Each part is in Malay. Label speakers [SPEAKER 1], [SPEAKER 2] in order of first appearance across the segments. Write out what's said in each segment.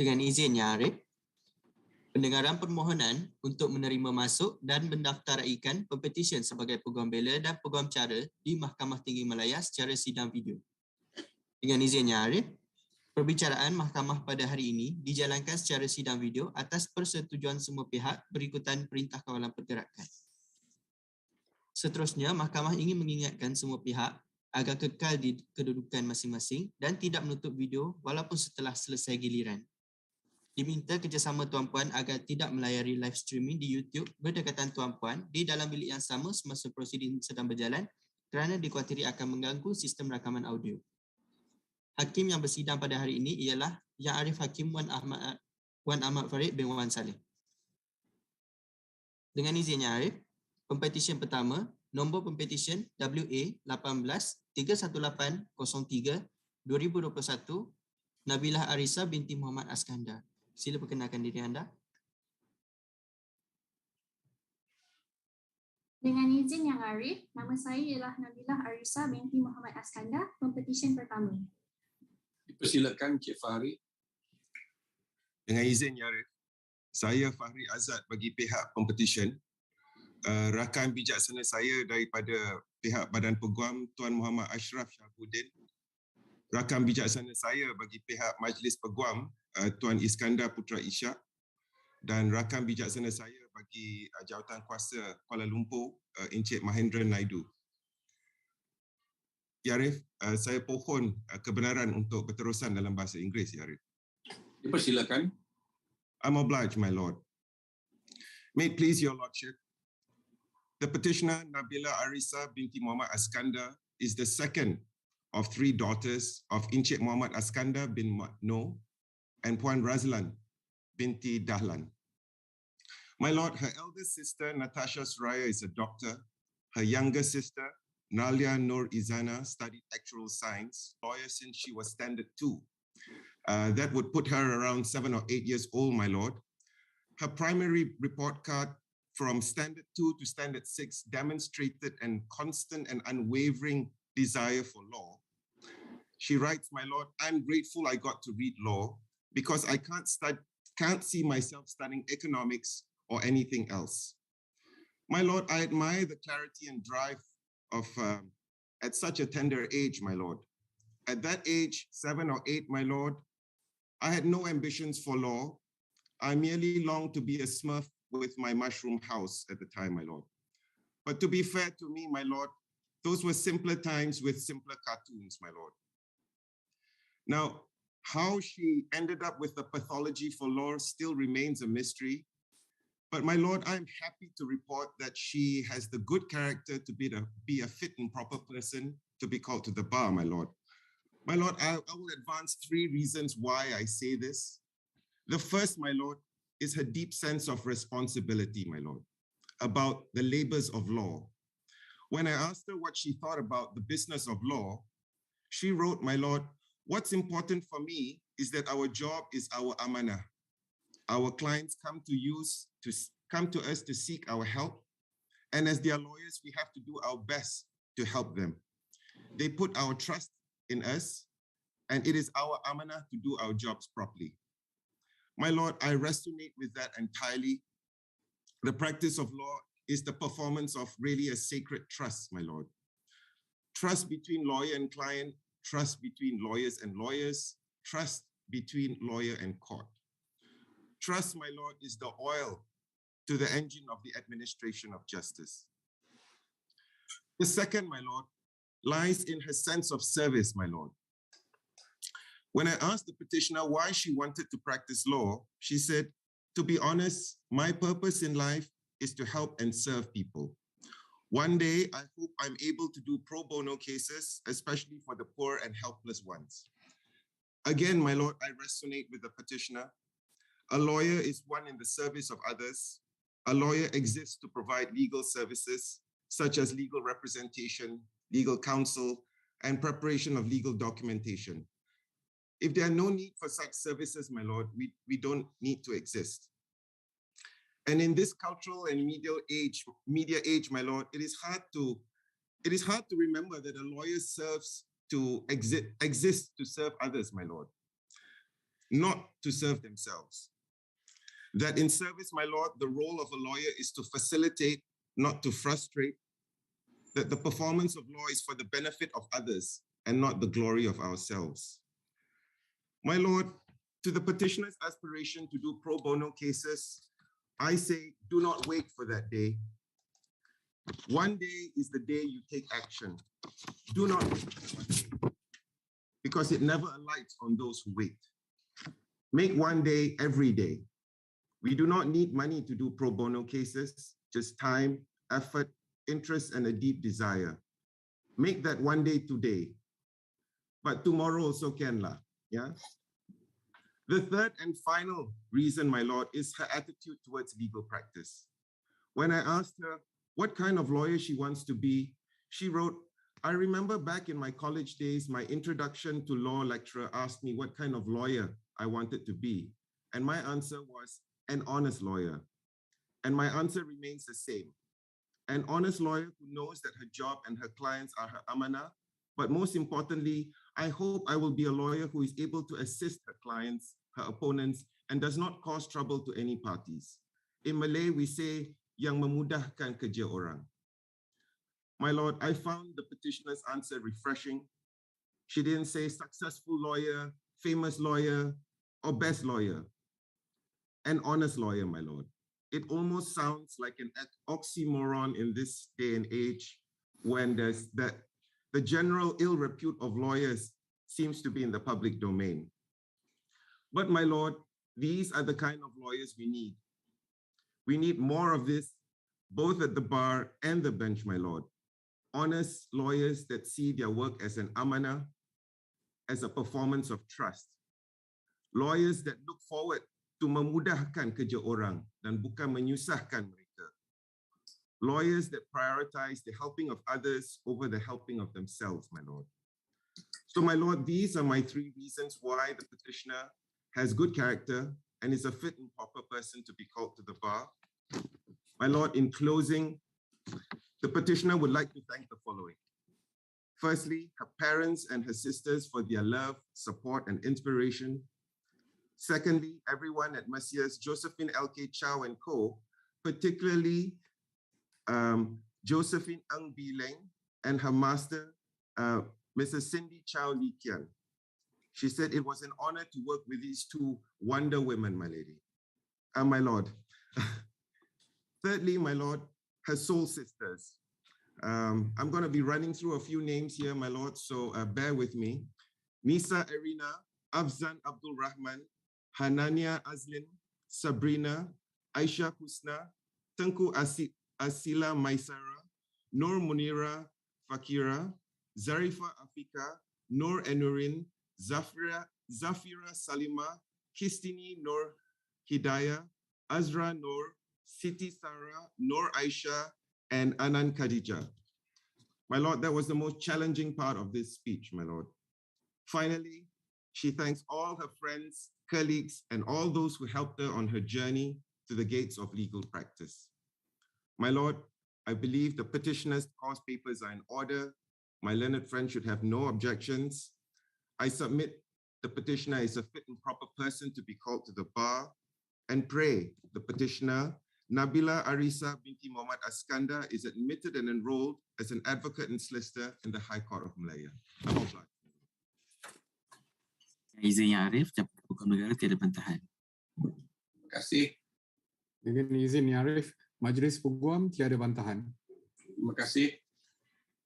[SPEAKER 1] Dengan izinnya Arif, Pendengaran Permohonan untuk menerima masuk dan mendaftaraikan Pempetisyen sebagai Peguam Bela dan Peguam Cara di Mahkamah Tinggi Malaya secara sidang video. Dengan izinnya Arif, perbicaraan mahkamah pada hari ini dijalankan secara sidang video atas persetujuan semua pihak berikutan Perintah Kawalan Pergerakan. Seterusnya, mahkamah ingin mengingatkan semua pihak agar kekal di kedudukan masing-masing dan tidak menutup video walaupun setelah selesai giliran. Diminta kerjasama tuan-puan agar tidak melayari live streaming di YouTube berdekatan tuan-puan di dalam bilik yang sama semasa prosiding sedang berjalan kerana dikuatiri akan mengganggu sistem rakaman audio. Hakim yang bersidang pada hari ini ialah Yang Arif Hakim Wan Ahmad Farid bin Wan Salleh. Dengan izinnya Arif, Pempetisyen pertama, nombor Pempetisyen WA18-31803-2021, Nabilah Arisa binti Muhammad Askandar. Sila perkenalkan diri anda.
[SPEAKER 2] Dengan izin Yang Arif, nama saya ialah Nabilah Arisa binti Muhammad Askandar, Pempetisyen pertama.
[SPEAKER 3] Dipersilakan Cik Farid.
[SPEAKER 4] Dengan izin Yang Arif, saya Fahri Azad bagi pihak Pempetisyen. Rakan bijaksana saya daripada pihak Badan Peguam Tuan Muhammad Ashraf Syahbuddin. Rakan bijaksana saya bagi pihak Majlis Peguam Tuan Iskandar Putra Ishak, dan rakan bijaksana saya bagi Jawatan Kuasa Kuala Lumpur Encik Mahendra Naidu. Ya Arif, saya pohon kebenaran untuk berterusan dalam bahasa Inggeris, Ya Arif.
[SPEAKER 3] Dipersilakan.
[SPEAKER 4] I'm obliged, my lord. May it please your lordship, the petitioner Nabila Arisa binti Muhammad Askandar is the second of three daughters of Encik Muhammad Askandar bin No and Puan Razlan binti Dahlan. My lord, her elder sister Natasha Suraya is a doctor. Her younger sister Nalia Nur Izana studied actuarial science, lawyer since she was standard 2. That would put her around 7 or 8 years old, my lord. Her primary report card from standard 2 to standard 6 demonstrated an constant and unwavering desire for law. She writes, my lord, I'm grateful I got to read law because I can't see myself studying economics or anything else. My lord, I admire the clarity and drive of at such a tender age, my lord. At that age, 7 or 8, my lord, I had no ambitions for law. I merely longed to be a smurf with my mushroom house at the time, my lord. But to be fair to me, my lord, those were simpler times with simpler cartoons, my lord. Now, how she ended up with the pathology for law still remains a mystery. But my lord, I'm happy to report that she has the good character to be a fit and proper person to be called to the bar, my lord. My lord, I will advance 3 reasons why I say this. The first, my lord, is her deep sense of responsibility, my lord, about the labors of law. When I asked her what she thought about the business of law, she wrote, my lord, what's important for me is that our job is our amanah. Our clients come to us to seek our help, and as their lawyers, we have to do our best to help them. They put our trust in us, and it is our amanah to do our jobs properly. My lord, I resonate with that entirely. The practice of law is the performance of really a sacred trust, my lord. Trust between lawyer and client, trust between lawyers and lawyers, trust between lawyer and court. Trust, my lord, is the oil to the engine of the administration of justice. The second, my lord, lies in her sense of service, my lord. When I asked the petitioner why she wanted to practice law, she said, to be honest, my purpose in life is to help and serve people. One day, I hope I'm able to do pro bono cases, especially for the poor and helpless ones. Again, my lord, I resonate with the petitioner. A lawyer is one in the service of others. A lawyer exists to provide legal services, such as legal representation, legal counsel, and preparation of legal documentation. If there are no need for such services, my lord, we don't need to exist. And in this cultural and media age, my lord, it is hard to remember that a lawyer exists to serve others, my lord. not to serve themselves. That in service, my Lord, the role of a lawyer is to facilitate, not to frustrate. That the performance of law is for the benefit of others and not the glory of ourselves. My Lord, to the petitioner's aspiration to do pro bono cases, I say, do not wait for that day. One day is the day you take action. Do not wait for one day, because it never alights on those who wait. Make one day every day. We do not need money to do pro bono cases, just time, effort, interest, and a deep desire. Make that one day today, but tomorrow also can lah, yeah? The third and final reason, my Lord, is her attitude towards legal practice. When I asked her what kind of lawyer she wants to be, she wrote, I remember back in my college days, my introduction to law lecturer asked me what kind of lawyer I wanted to be. And my answer was an honest lawyer. And my answer remains the same. An honest lawyer who knows that her job and her clients are her amanah. But most importantly, I hope I will be a lawyer who is able to assist her clients, her opponents, and does not cause trouble to any parties. In Malay, we say, yang memudahkan kerja orang. My Lord, I found the petitioner's answer refreshing. She didn't say successful lawyer, famous lawyer, or best lawyer. An honest lawyer, my Lord. It almost sounds like an oxymoron in this day and age when there's the general ill repute of lawyers seems to be in the public domain. But my Lord, these are the kind of lawyers we need. We need more of this, both at the bar and the bench, my Lord. Honest lawyers that see their work as an amanah, as a performance of trust. Lawyers that look forward to memudahkan kerja orang dan bukan menyusahkan mereka. Lawyers that prioritize the helping of others over the helping of themselves, my Lord. So, my Lord, these are my three reasons why the petitioner has good character and is a fit and proper person to be called to the bar. My Lord, in closing, the petitioner would like to thank the following. Firstly, her parents and her sisters for their love, support, and inspiration. Secondly, everyone at Masia's Josephine L.K. Chow and Co., particularly Josephine Ng Bileng and her master, Mrs. Cindy Chow Lee Kian. She said it was an honor to work with these two wonder women, my lady, my Lord. Thirdly, my Lord, her soul sisters. I'm going to be running through a few names here, my Lord, so bear with me. Nisa Erina, Afzan Abdul Rahman, Hanania Azlin, Sabrina, Aisha Husna, Tengku Asila Maisara, Nur Munira Fakira, Zarifa Afika, Nur Enurin, Zafira Salima, Kistini Nur Hidayah, Azra Nur, Siti Sarah, Nur Aisha, and Anan Khadija. My Lord, that was the most challenging part of this speech, my Lord. Finally, she thanks all her friends, colleagues, and all those who helped her on her journey to the gates of legal practice. My Lord, I believe the petitioner's cause papers are in order. My learned friend should have no objections. I submit the petitioner is a fit and proper person to be called to the bar, and pray the petitioner, Nabila Arisa binti Muhammad Askanda, is admitted and enrolled as an advocate and solicitor in the High Court of Malaya. I'm obliged.
[SPEAKER 5] Izin Yang Arif, Jabatan Peguam Negara tiada bantahan.
[SPEAKER 3] Terima kasih.
[SPEAKER 6] Dengan izin Yang Arif, Majlis Peguam tiada bantahan.
[SPEAKER 3] Terima kasih.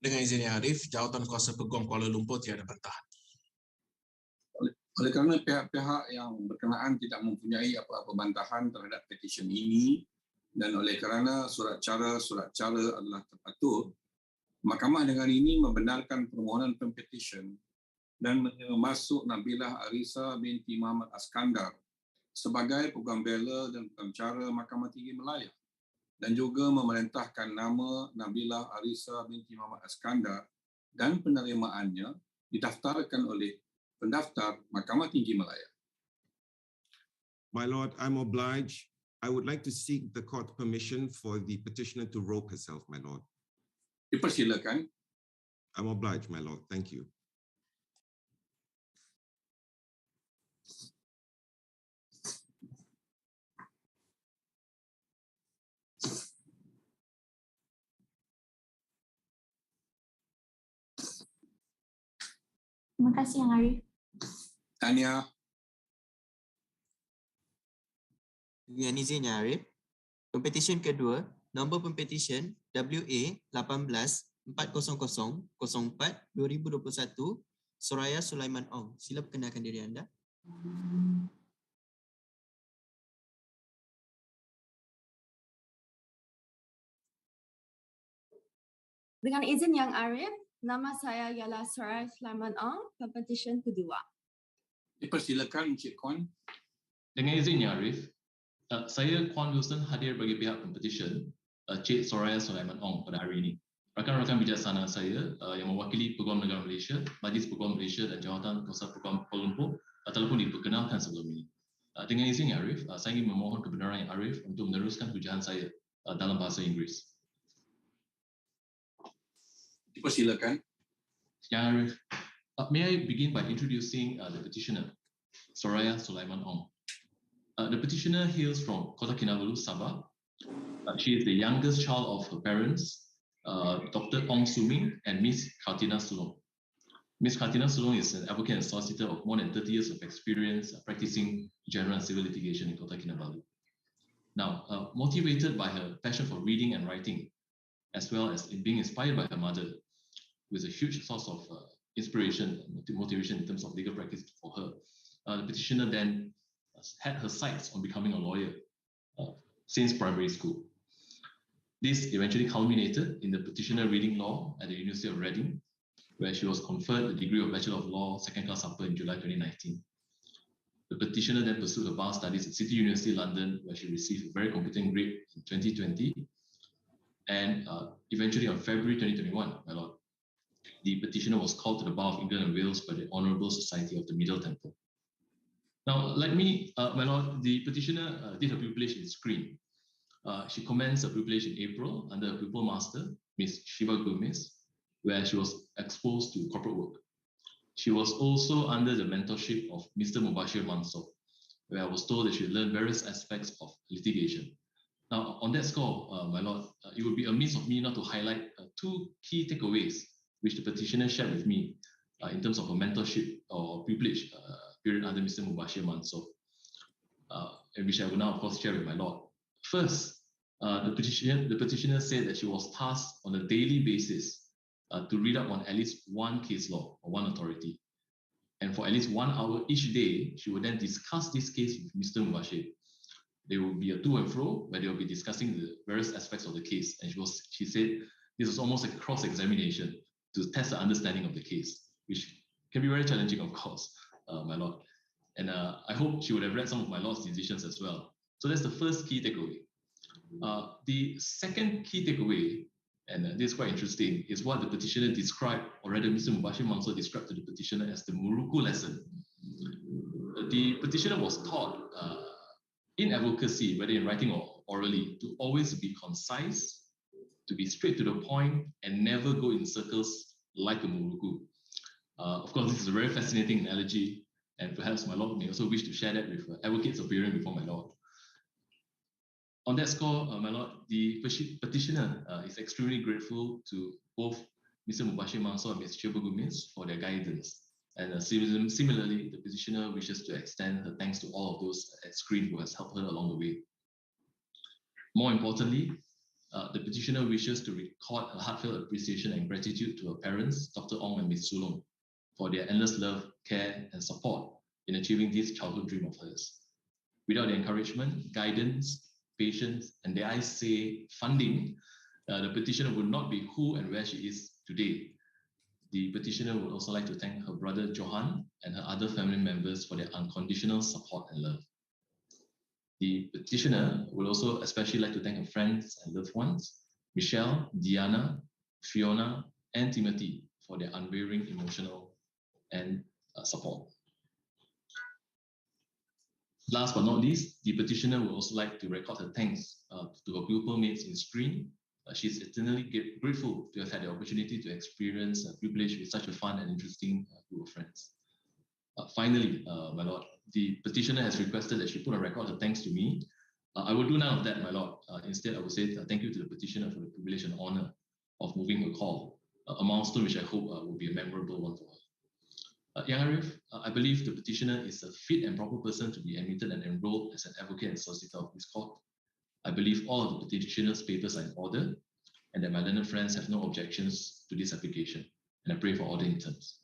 [SPEAKER 7] Dengan izin Yang Arif, Jawatan Kuasa Peguam Kuala Lumpur tiada bantahan.
[SPEAKER 3] Oleh kerana pihak-pihak yang berkenaan tidak mempunyai apa-apa bantahan terhadap petisyen ini dan oleh kerana surat cara adalah terpatur, Mahkamah dengan ini membenarkan permohonan Pempetisyen dan menerima Masuk Nabilah Arisa binti Muhammad Askandar sebagai Peguam Bela dan Peguam Cara Mahkamah Tinggi Malaya dan juga memerintahkan nama Nabilah Arisa binti Muhammad Askandar dan penerimaannya didaftarkan oleh pendaftar Mahkamah Tinggi Malaya.
[SPEAKER 4] My Lord, I'm obliged. I would like to seek the court permission for the petitioner to rope herself, my Lord.
[SPEAKER 3] Dipersilakan.
[SPEAKER 4] I'm obliged, my Lord. Thank you.
[SPEAKER 2] Terima kasih Yang Arif.
[SPEAKER 3] Tanya.
[SPEAKER 1] Dengan izin Yang Arif, Pempetisyen kedua, nombor pempetisyen WA18-400-04-2021, Soraya Sulaiman Ong. Sila perkenalkan diri anda.
[SPEAKER 8] Dengan izin Yang Arif, nama saya ialah Soraya Sulaiman Ong, Pempetisyen kedua.
[SPEAKER 3] Dipersilakan Encik Kuan.
[SPEAKER 9] Dengan izin Yang Arif, saya Kuan Wilson hadir bagi pihak Pempetisyen Cik Soraya Sulaiman Ong pada hari ini. Rakan-rakan bijaksana saya yang mewakili Peguam Negara Malaysia, Majlis Peguam Malaysia dan Jawatan-Kuasa Peguam Kuala Lumpur telah pun diperkenalkan sebelum ini. Dengan izin Yang Arif, saya ingin memohon kebenaran Yang Arif untuk meneruskan hujahan saya dalam bahasa Inggeris.
[SPEAKER 3] Dipersilakan.
[SPEAKER 9] Yang Arif, may I begin by introducing the petitioner, Soraya Sulaiman Ong. The petitioner hails from Kota Kinabalu, Sabah. She is the youngest child of her parents, Dr. Ong Suming and Miss Kartina Sulong. Miss Kartina Sulong is an advocate and solicitor of more than 30 years of experience practicing general and civil litigation in Kota Kinabalu. Now, motivated by her passion for reading and writing, as well as in being inspired by her mother, who is a huge source of inspiration and motivation in terms of legal practice for her, the petitioner then had her sights on becoming a lawyer since primary school. This eventually culminated in the petitioner reading law at the University of Reading, where she was conferred the degree of Bachelor of Law, second class upper in July 2019. The petitioner then pursued her bar studies at City University London, where she received a very competent grade in 2020. And eventually on February 2021, my Lord, the petitioner was called to the Bar of England and Wales by the Honourable Society of the Middle Temple. Now, like me, my Lord, the petitioner did her pupillage in screen. She commenced her pupillage in April under her pupil master, Ms. Shiva Gomez, where she was exposed to corporate work. She was also under the mentorship of Mr. Mubashir Mansour, where I was told that she learned various aspects of litigation. Now, on that score, my Lord, it would be amiss of me not to highlight two key takeaways which the petitioner shared with me in terms of a mentorship or pupillage period under Mr. Mubashir Mansour, and which I will now, of course, share with my Lord. First, the petitioner said that she was tasked on a daily basis to read up on at least one case law or one authority. And for at least 1 hour each day, she would then discuss this case with Mr. Mubashir. There will be a to and fro where they will be discussing the various aspects of the case. And she said this was almost a cross-examination to test the understanding of the case, which can be very challenging, of course, my Lord. And I hope she would have read some of my Lord's decisions as well. So that's the first key takeaway. The second key takeaway, and this is quite interesting, is what the petitioner described, or rather Mr. Mubashir Mansour described to the petitioner as the Muruku lesson. The petitioner was taught in advocacy, whether in writing or orally, to always be concise, to be straight to the point, and never go in circles like a Muruku. Of course, this is a very fascinating analogy, and perhaps my Lord may also wish to share that with advocates appearing before my Lord. On that score, my Lord, the petitioner is extremely grateful to both Mr. Mubashir Mansour and Ms. Shiva Gomez for their guidance. And similarly, the petitioner wishes to extend her thanks to all of those at screen who has helped her along the way. More importantly, the petitioner wishes to record her heartfelt appreciation and gratitude to her parents, Dr. Ong and Ms. Sulong, for their endless love, care, and support in achieving this childhood dream of hers. Without their encouragement, guidance, patience, and dare I say, funding, the petitioner would not be who and where she is today. The petitioner would also like to thank her brother Johan and her other family members for their unconditional support and love. The petitioner would also especially like to thank her friends and loved ones, Michelle, Diana, Fiona, and Timothy, for their unwavering emotional and support. Last but not least, the petitioner would also like to record her thanks to her pupil mates in screen. She's eternally grateful to have had the opportunity to experience pupillage with such a fun and interesting group of friends. Finally, my Lord, the petitioner has requested that she put a record of thanks to me. I will do none of that, my Lord. Instead, I will say thank you to the petitioner for the privilege and honor of moving her call, a milestone which I hope will be a memorable one for her. Yang Arif, I believe the petitioner is a fit and proper person to be admitted and enrolled as an advocate and solicitor of this court. I believe all of the petitioner's papers are in order and that my learned friends have no objections to this application. And I pray for order in terms.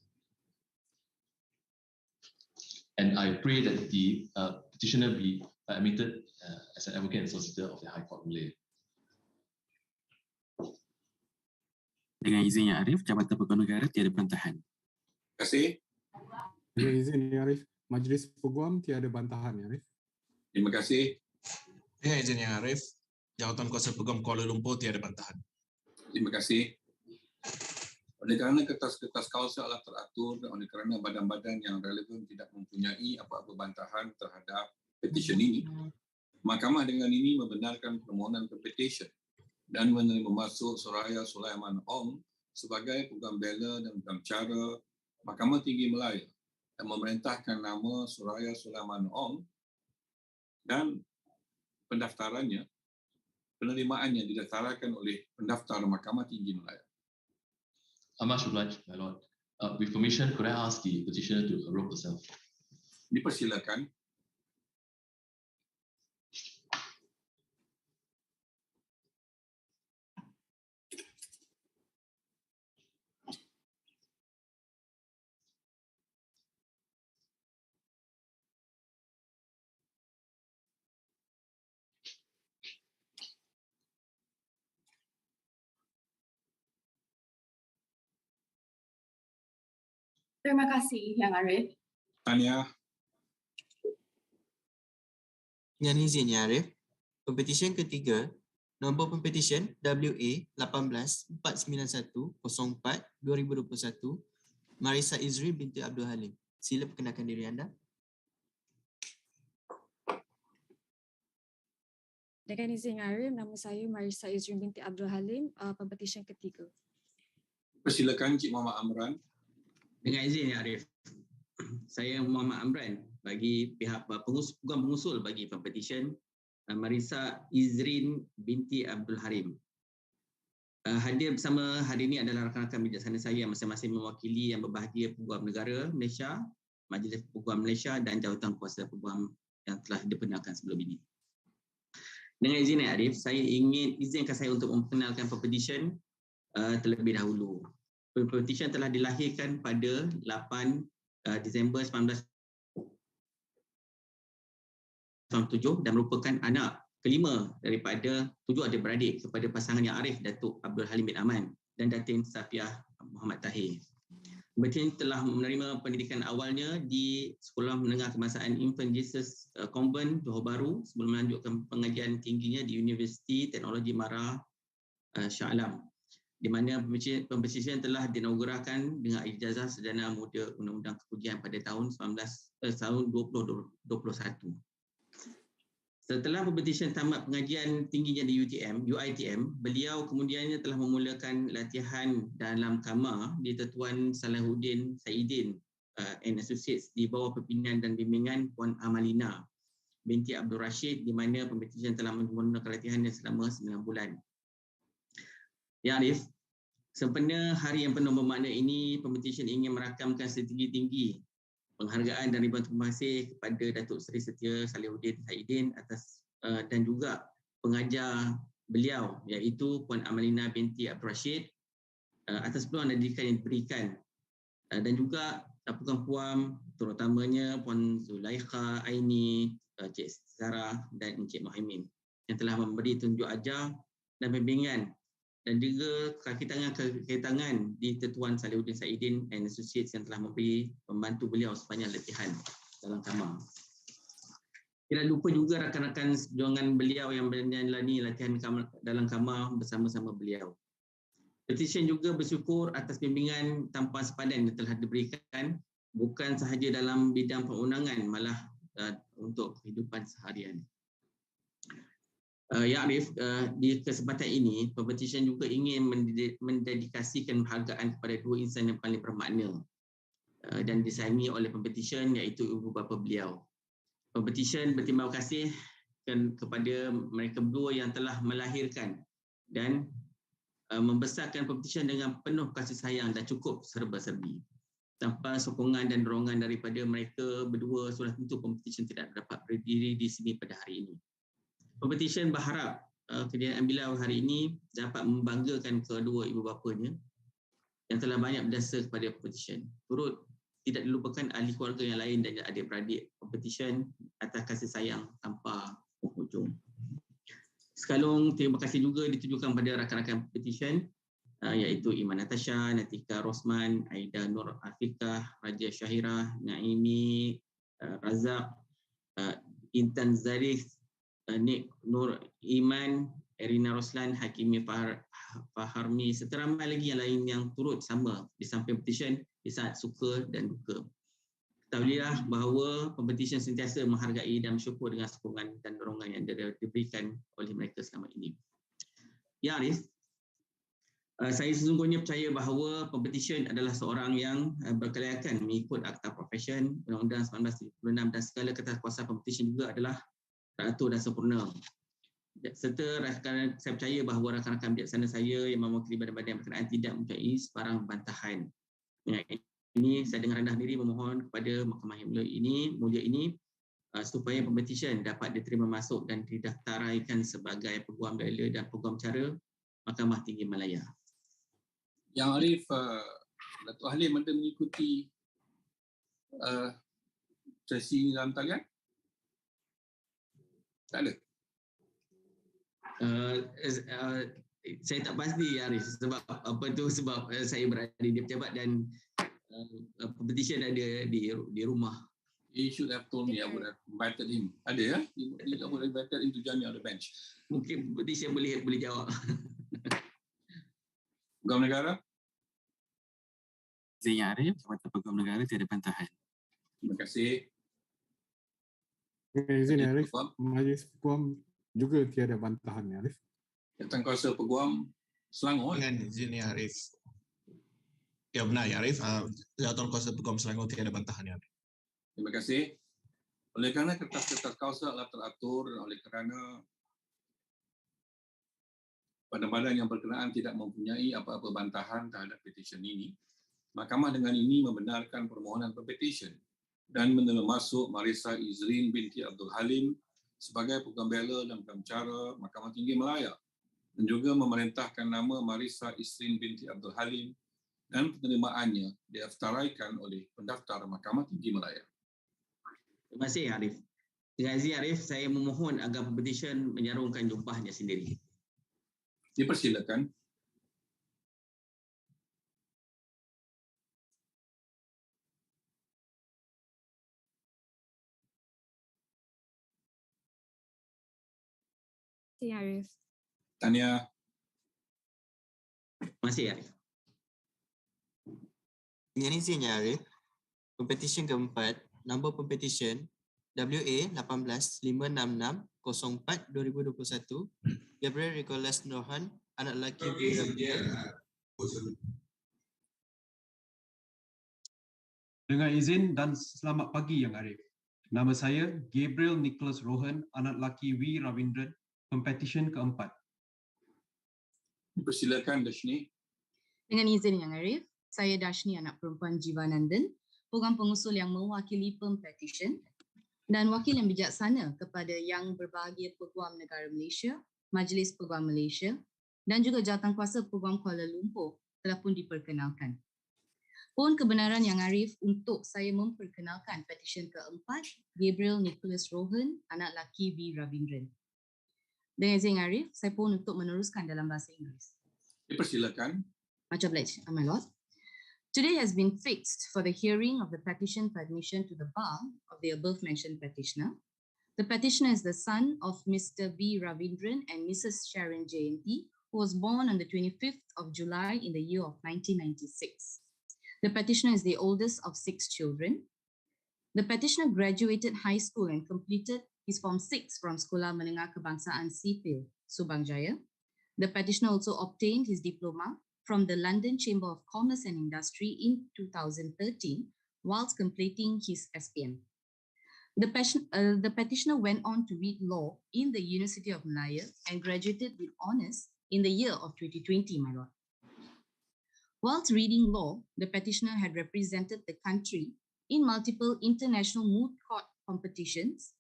[SPEAKER 9] And I pray that the petitioner be admitted as an advocate and solicitor of the High Court Malaya.
[SPEAKER 5] Dengan izin Yang Arif, Jabatan Peguam Negara tiada bantahan.
[SPEAKER 3] Terima kasih.
[SPEAKER 6] Dengan izin Yang Arif, Majlis Peguam tiada bantahan Yang Arif.
[SPEAKER 3] Terima kasih.
[SPEAKER 7] Dengan izin Yang Arif, Jawatan Kuasa Peguam Kuala Lumpur tiada bantahan.
[SPEAKER 3] Terima kasih. Oleh kerana kertas-kertas kausa telah teratur dan oleh kerana badan-badan yang relevan tidak mempunyai apa-apa bantahan terhadap petisi ini, Mahkamah dengan ini membenarkan permohonan Pempetisyen dan menerima masuk Soraya Sulaiman Ong sebagai Peguam Bela dan Peguam Cara Mahkamah Tinggi Malaya dan memerintahkan nama Soraya Sulaiman Ong dan penerimaannya didaftarkan oleh pendaftar Mahkamah Tinggi Malaya.
[SPEAKER 9] Much obliged, my lord. With permission, could I ask the petitioner to arrow herself?
[SPEAKER 3] Dipersilakan.
[SPEAKER 8] Terima kasih Yang Arif.
[SPEAKER 3] Tanya.
[SPEAKER 1] Dengan izin Yang Arif, Pempetisyen ketiga, nombor Pempetisyen WA 18-491-04-2021, Marisa Izri binti Abdul Halim. Sila perkenalkan diri anda.
[SPEAKER 10] Dengan izin Yang Arif, nama saya Marisa Izri binti Abdul Halim, Pempetisyen ketiga.
[SPEAKER 3] Persilakan Cik Muhammad Amran.
[SPEAKER 11] Dengan izin Yang Arif, saya Muhammad Amran bagi pihak peguam pengusul bagi Pempetisyen Marisa Izrin binti Abdul Halim. Hadir bersama hari ini adalah rakan-rakan bijaksana saya yang masing-masing mewakili yang berbahagia Peguam Negara Malaysia, Majlis Peguam Malaysia dan Jawatan Kuasa Peguam yang telah dibenarkan sebelum ini. Dengan izin Yang Arif, saya izinkan saya untuk memperkenalkan Pempetisyen terlebih dahulu. Pempetisyen telah dilahirkan pada 8 Disember 1997 dan merupakan anak kelima daripada 7 adik-beradik kepada pasangan Yang Arif, Dato Abdul Halim bin Ahmad dan Datin Safiah Muhammad Tahir. Pempetisyen telah menerima pendidikan awalnya di Sekolah Menengah Kebangsaan Infant Jesus Convent Johor Bahru sebelum melanjutkan pengajian tingginya di Universiti Teknologi Mara Shah Alam, di mana Pempetisyen telah dinaugurkan dengan ijazah Sarjana Muda Undang-Undang Kepujian pada tahun 2021. Setelah Pempetisyen tamat pengajian tingginya di UiTM, beliau kemudiannya telah memulakan latihan dalam kamar di Tetuan Salahuddin Saidin and Associates di bawah pimpinan dan bimbingan Puan Amalina binti Abdul Rashid, di mana Pempetisyen telah menggunakan latihannya selama 9 bulan. Ya Arif, sempena hari yang penuh bermakna ini, Pempetisyen ingin merakamkan setinggi-tinggi penghargaan dan ribuan terima kasih kepada Datuk Seri Setia Salahuddin Saidin atas dan juga pengajar beliau iaitu Puan Amalina binti Abdul Rashid atas peluang dan didikan yang diberikan, dan juga puan-puan terutamanya Puan Zulaikha Aini, Cik Zara dan Encik Muhaimin yang telah memberi tunjuk ajar dan bimbingan dan juga kaki tangan di Tetuan Salahuddin Saidin and Associates yang telah membantu beliau sepanjang latihan dalam kamar. Tidak lupa juga rakan-rakan seperjuangan beliau yang menjalani latihan dalam kamar bersama-sama beliau. Pempetisyen juga bersyukur atas bimbingan tanpa sepadan yang telah diberikan bukan sahaja dalam bidang perundangan, malah untuk kehidupan seharian. Ya Arif, di kesempatan ini, Pempetisyen juga ingin mendedikasikan penghargaan kepada 2 insan yang paling bermakna dan disayangi oleh Pempetisyen, iaitu ibu bapa beliau. Pempetisyen berterima kasih kepada mereka berdua yang telah melahirkan dan membesarkan Pempetisyen dengan penuh kasih sayang dan cukup serba-serbi. Tanpa sokongan dan dorongan daripada mereka berdua, sudah tentu Pempetisyen tidak dapat berdiri di sini pada hari ini. Pempetisyen berharap kejadian beliau hari ini dapat membanggakan kedua ibu bapanya yang telah banyak berjasa kepada Pempetisyen. Turut tidak dilupakan ahli keluarga yang lain dan adik-beradik Pempetisyen atas kasih sayang tanpa penghujung. Sekalung terima kasih juga ditujukan pada rakan-rakan Pempetisyen iaitu Iman Natasha, Natika Rosman, Aida Nur Afiqah, Raja Syahirah, Naimi, Razak, Intan Zarif, Nik Nur Iman, Erina Roslan, Hakimi Faharmi serta ramai lagi yang lain yang turut sama di samping Pempetisyen di saat suka dan duka. Ketahuilah bahawa Pempetisyen sentiasa menghargai dan bersyukur dengan sokongan dan dorongan yang diberikan oleh mereka selama ini. Ya Arif, saya sesungguhnya percaya bahawa Pempetisyen adalah seorang yang berkelayakan mengikut Akta Profesyen Undang-Undang 1976 dan segala ketaskuasaan Pempetisyen juga adalah teratur dan sempurna. Serta saya percaya bahawa rakan-rakan bijaksana saya yang mewakili badan-badan berkenaan tidak mempunyai sebarang bantahan. Ini saya dengan rendah diri memohon kepada Mahkamah yang mulia ini supaya Pempetisyen dapat diterima masuk dan didaftaraikan sebagai Peguam Bela dan Peguam Cara Mahkamah Tinggi Malaya.
[SPEAKER 3] Yang Arif, Dato Halim ada mengikuti sesi dalam talian? Tak ada?
[SPEAKER 11] Saya tak pasti Arif sebab saya berada di pejabat dan Pempetisyen ada di rumah.
[SPEAKER 3] He should have told me. I would have invited him. Ada ya? I would have invited him to join me on the bench.
[SPEAKER 11] Mungkin Pempetisyen boleh jawab.
[SPEAKER 3] Peguam Negara?
[SPEAKER 5] Izin Yang Arif, Jabatan Peguam Negara tiada bantahan.
[SPEAKER 3] Terima kasih.
[SPEAKER 6] Izin Yang Arif, Majlis Peguam juga tiada bantahan ya Arif.
[SPEAKER 3] Jabatan Kuasa Peguam Selangor.
[SPEAKER 7] Dengan izin Yang Arif. Ya benar Ya Arif, Jabatan Kuasa Peguam Selangor tiada bantahan Ya Arif.
[SPEAKER 3] Terima kasih. Oleh kerana kertas-kertas kausa telah teratur dan oleh kerana badan-badan yang berkenaan tidak mempunyai apa-apa bantahan terhadap petisyen ini, Mahkamah dengan ini membenarkan permohonan Pempetisyen dan menerima masuk Marisa Izrin binti Abdul Halim sebagai Peguam Bela dan Peguam Cara Mahkamah Tinggi Malaya dan juga memerintahkan nama Marisa Izrin binti Abdul Halim dan penerimaannya didaftaraikan oleh pendaftar Mahkamah Tinggi Malaya.
[SPEAKER 11] Terima kasih Arif. Dengan izin Arif, saya memohon agar Pempetisyen menyarungkan jumpahnya sendiri.
[SPEAKER 3] Dipersilakan.
[SPEAKER 10] Terima kasih Arif.
[SPEAKER 3] Tania.
[SPEAKER 11] Terima kasih Arif.
[SPEAKER 1] Dengan izinnya Arif, Pempetisyen keempat, nombor Pempetisyen WA1856604-2021, Gabriel Nicholas Nohan, anak lelaki
[SPEAKER 12] Dengan izin dan selamat pagi Yang Arif. Nama saya Gabriel Nicholas Rohan, anak lelaki W. Ravindran, Pempetisyen keempat.
[SPEAKER 3] Persilakan Dashni.
[SPEAKER 13] Dengan izin Yang Arif, saya Dashni anak perempuan Jivanandan, program pengusul yang mewakili Pempetisyen dan wakil yang bijaksana kepada Yang Berbahagia Peguam Negara Malaysia, Majlis Peguam Malaysia dan juga Jawatan Kuasa Peguam Kuala Lumpur telah pun diperkenalkan. Pohon kebenaran Yang Arif untuk saya memperkenalkan petisyen keempat, Gabriel Nicholas Rohan, anak lelaki W. Ravindran. Dengan izin Yang Arif, saya pohon untuk meneruskan dalam bahasa Inggeris.
[SPEAKER 3] Dipersilakan.
[SPEAKER 13] Much obliged, my lord. Today has been fixed for the hearing of the petition for admission to the bar of the above-mentioned petitioner. The petitioner is the son of Mr. V. Ravindran and Mrs. Sharon Jayanti, who was born on the 25th of July in the year of 1996. The petitioner is the oldest of 6 children. The petitioner graduated high school and completed his Form 6 from Sekolah Menengah Kebangsaan Sipil, Subang Jaya. The petitioner also obtained his diploma from the London Chamber of Commerce and Industry in 2013, whilst completing his SPM. The petitioner went on to read law in the University of Malaya and graduated with honours in the year of 2020, my lord. Whilst reading law, the petitioner had represented the country in multiple international moot court competitions,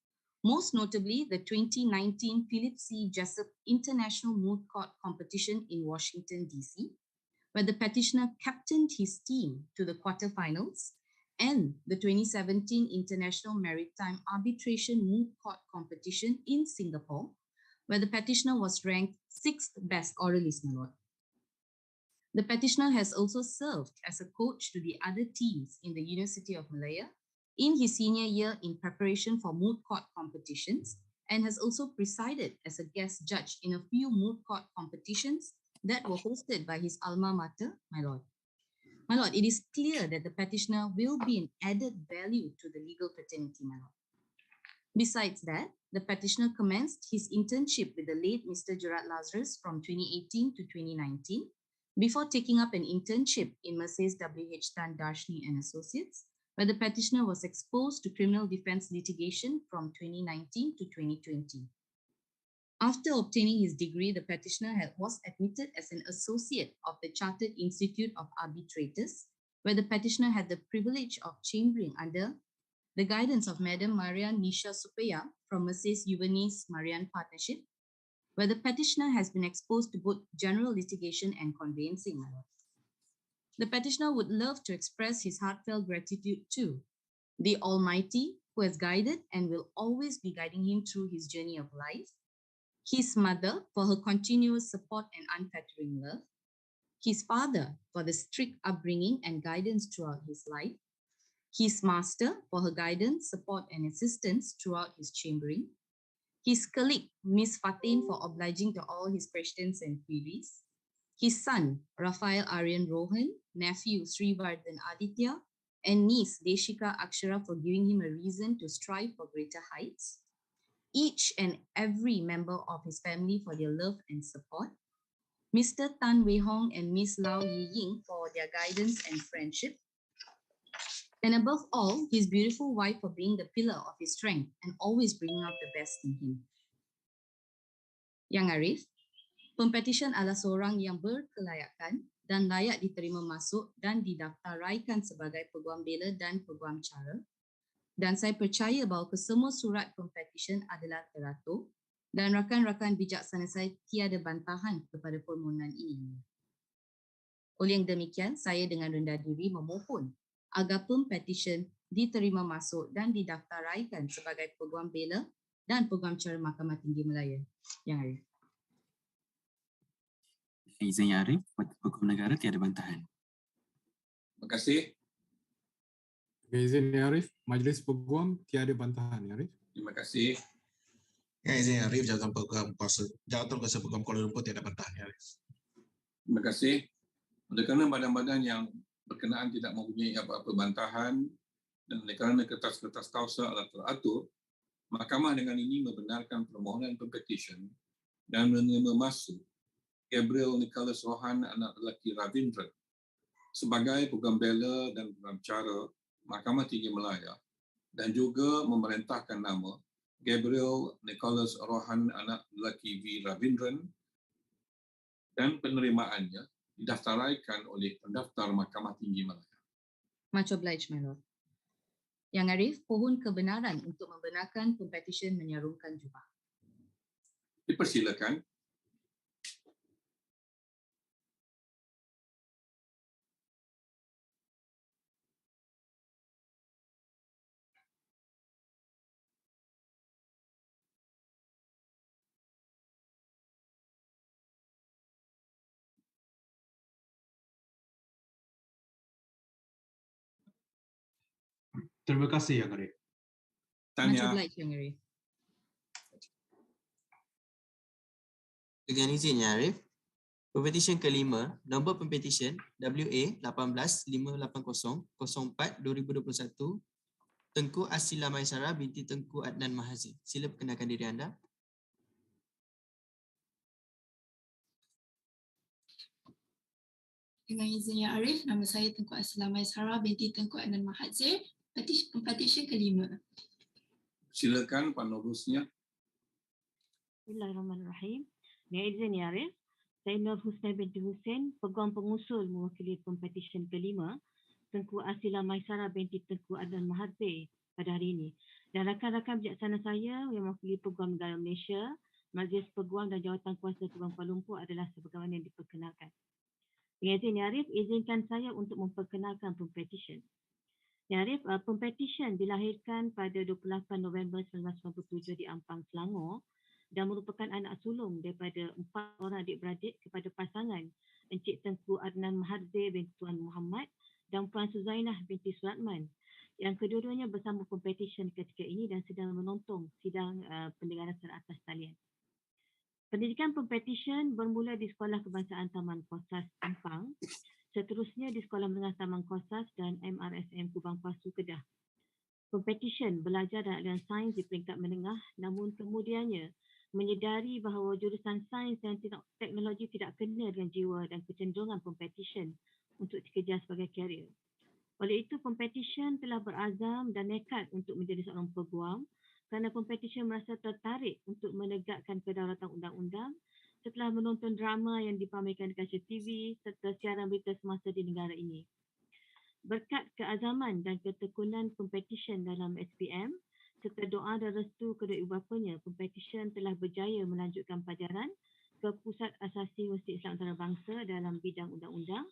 [SPEAKER 13] most notably the 2019 Philip C. Jessup International Moot Court Competition in Washington, D.C., where the petitioner captained his team to the quarterfinals, and the 2017 International Maritime Arbitration Moot Court Competition in Singapore, where the petitioner was ranked 6th best oralist, my lord. The petitioner has also served as a coach to the other teams in the University of Malaya in his senior year in preparation for moot court competitions, and has also presided as a guest judge in a few moot court competitions that were hosted by his alma mater, my lord. My lord, it is clear that the petitioner will be an added value to the legal fraternity, my lord. Besides that, the petitioner commenced his internship with the late Mr. Gerard Lazarus from 2018 to 2019, before taking up an internship in Mercedes W.H. Tan Darshni and Associates, where the petitioner was exposed to criminal defense litigation from 2019 to 2020. After obtaining his degree, the petitioner was admitted as an associate of the Chartered Institute of Arbitrators, where the petitioner had the privilege of chambering under the guidance of Madam Maria Nisha Supaya from Mercedes Juvenis Marian Partnership, where the petitioner has been exposed to both general litigation and conveyancing. The petitioner would love to express his heartfelt gratitude to the Almighty, who has guided and will always be guiding him through his journey of life, his mother for her continuous support and unfettering love, his father for the strict upbringing and guidance throughout his life, his master for her guidance, support and assistance throughout his chambering, his colleague, Miss Fatin, for obliging to all his questions and queries, his son, Rafael Aryan Rohan, nephew, Srivardhan Aditya, and niece, Deshika Akshara, for giving him a reason to strive for greater heights, each and every member of his family for their love and support, Mr. Tan Wei Hong and Miss Lau Yi Ying for their guidance and friendship, and above all, his beautiful wife for being the pillar of his strength and always bringing out the best in him. Yang Arif, Pempetisyen adalah seorang yang berkelayakan dan layak diterima masuk dan didaftaraikan sebagai Peguam Bela dan Peguam Cara, dan saya percaya bahawa kesemua surat Pempetisyen adalah teratur dan rakan-rakan bijaksana saya tiada bantahan kepada permohonan ini. Oleh yang demikian, saya dengan rendah diri memohon agar Pempetisyen diterima masuk dan didaftaraikan sebagai Peguam Bela dan Peguam Cara Mahkamah Tinggi Malaya. Yang Arif.
[SPEAKER 5] Izin Yang Arif, Peguam Negara tiada bantahan.
[SPEAKER 3] Terima kasih.
[SPEAKER 6] Dengan izin Yang Arif, Majlis Peguam tiada bantahan, Yang Arif.
[SPEAKER 3] Terima kasih.
[SPEAKER 7] Yang izin Yang Arif, Jawatan Kuasa Peguam Kuala Lumpur tiada bantahan, Yang Arif.
[SPEAKER 3] Terima kasih. Oleh kerana badan-badan yang berkenaan tidak mempunyai apa-apa bantahan dan oleh kerana kertas-kertas tausa adalah teratur, Mahkamah dengan ini membenarkan permohonan Pempetisyen dan menerima masuk Gabriel Nicholas Rohan, anak lelaki Ravindra, sebagai Peguam Bela dan Peguam Cara Mahkamah Tinggi Malaya, dan juga memerintahkan nama Gabriel Nicholas Rohan, anak lelaki V. Ravindran, dan penerimaannya didaftaraikan oleh pendaftar Mahkamah Tinggi Malaya.
[SPEAKER 13] Much obliged, my lord. Yang Arif, pohon kebenaran untuk membenarkan Pempetisyen menyarungkan jubah.
[SPEAKER 3] Dipersilakan.
[SPEAKER 12] Terima kasih, Yang Arif.
[SPEAKER 13] Much obliged, Yang Arif.
[SPEAKER 1] Dengan izin Yang Arif, Pempetisyen kelima, nombor Pempetisyen WA 18-580-04-2021, Tengku Asila Maisara binti Tengku Adnan Mahazir. Sila perkenalkan diri anda.
[SPEAKER 14] Dengan izin Yang Arif, nama saya Tengku Asila Maisara binti Tengku Adnan Mahazir, Pempetisyen kelima.
[SPEAKER 3] Silakan penerusnya.
[SPEAKER 15] Bismillahirrahmanirrahim. Dengan izin Yang Arif, Saya Nur Husna binti Hussein, Peguam pengusul mewakili Pempetisyen kelima, Tengku Asila Maisara binti Tengku Adnan Mahathir pada hari ini. Dan rakan-rakan bijaksana saya yang mewakili Peguam Negara Malaysia, Majlis Peguam dan Jawatan Kuasa Peguam Kuala Lumpur adalah sebagaimana yang diperkenalkan. Dengan izin Ya Arif, izinkan saya untuk memperkenalkan Pempetisyen. Ya Arif, Pempetisyen dilahirkan pada 28 November 1997 di Ampang, Selangor dan merupakan anak sulung daripada 4 orang adik-beradik kepada pasangan Encik Tengku Adnan Mahathir bin Tuan Muhammad dan Puan Suzainah binti Suratman, yang kedua-duanya bersama Pempetisyen ketika ini dan sedang menonton sidang pendengaran teratas talian. Pendidikan Pempetisyen bermula di Sekolah Kebangsaan Taman Kosas Ampang, seterusnya di Sekolah Menengah Taman Kosas dan MRSM Kubang Pasu Kedah. Pempetisyen belajar dan aliran sains di peringkat menengah, namun kemudiannya menyedari bahawa jurusan sains dan teknologi tidak kena dengan jiwa dan kecenderungan Pempetisyen untuk dikejar sebagai karier. Oleh itu, Pempetisyen telah berazam dan nekat untuk menjadi seorang peguam kerana Pempetisyen merasa tertarik untuk menegakkan kedaulatan undang-undang setelah menonton drama yang dipamerkan di kaca TV serta siaran berita semasa di negara ini. Berkat keazaman dan ketekunan Pempetisyen dalam SPM, serta doa dan restu kedua ibu bapanya, Pempetisyen telah berjaya melanjutkan pelajaran ke Pusat Asasi Universiti Islam Antarabangsa dalam bidang undang-undang